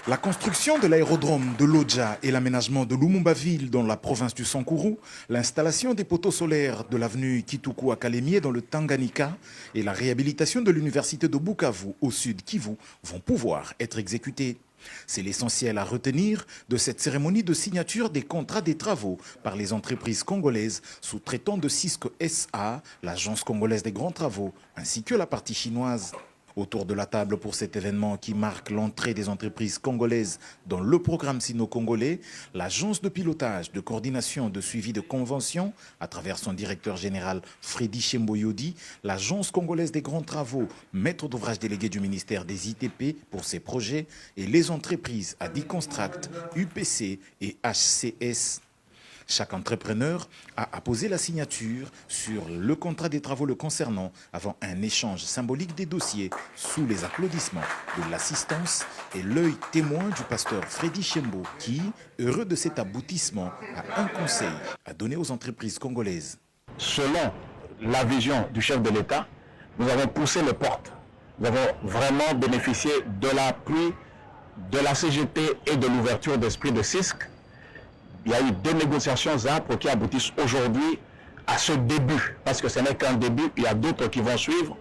La construction de l'aérodrome de Lodja et l'aménagement de Lumumba-Ville dans la province du Sankuru, l'installation des poteaux solaires de l'avenue Kituku à Kalemie dans le Tanganyika et la réhabilitation de l'université de Bukavu au sud Kivu vont pouvoir être exécutés. C'est l'essentiel à retenir de cette cérémonie de signature des contrats des travaux par les entreprises congolaises sous-traitantes de Cisco SA, l'agence congolaise des grands travaux, ainsi que la partie chinoise. Autour de la table pour cet événement qui marque l'entrée des entreprises congolaises dans le programme sino-congolais, l'agence de pilotage, de coordination, de suivi de conventions, à travers son directeur général Freddy Chemboyodi, l'agence congolaise des grands travaux, maître d'ouvrage délégué du ministère des ITP pour ses projets, et les entreprises Adiconstruct, UPC et HCS. Chaque entrepreneur a apposé la signature sur le contrat des travaux le concernant avant un échange symbolique des dossiers sous les applaudissements de l'assistance et l'œil témoin du pasteur Freddy Chembo qui, heureux de cet aboutissement, a un conseil à donner aux entreprises congolaises. Selon la vision du chef de l'État, nous avons poussé les portes. Nous avons vraiment bénéficié de l'appui de la CGT et de l'ouverture d'esprit de CISC. Il y a eu deux négociations âpres qui aboutissent aujourd'hui à ce début. Parce que ce n'est qu'un début, il y a d'autres qui vont suivre.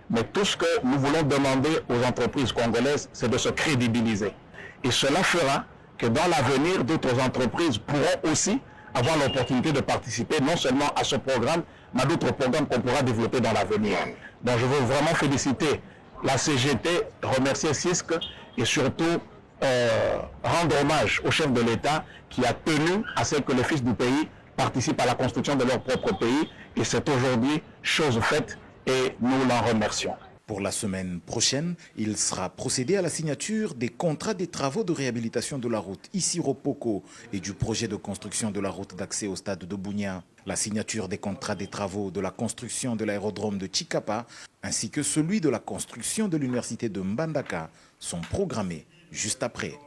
Mais tout ce que nous voulons demander aux entreprises congolaises, c'est de se crédibiliser. Et cela fera que dans l'avenir, d'autres entreprises pourront aussi avoir l'opportunité de participer non seulement à ce programme, mais à d'autres programmes qu'on pourra développer dans l'avenir. Donc je veux vraiment féliciter la CGT, remercier CISC et surtout rendre hommage au chef de l'État qui a tenu à ce que les fils du pays participent à la construction de leur propre pays. Et c'est aujourd'hui chose faite et nous l'en remercions. Pour la semaine prochaine, il sera procédé à la signature des contrats des travaux de réhabilitation de la route Issiro-Poko et du projet de construction de la route d'accès au stade de Bunia. La signature des contrats des travaux de la construction de l'aérodrome de Chikapa ainsi que celui de la construction de l'université de Mbandaka sont programmés juste après.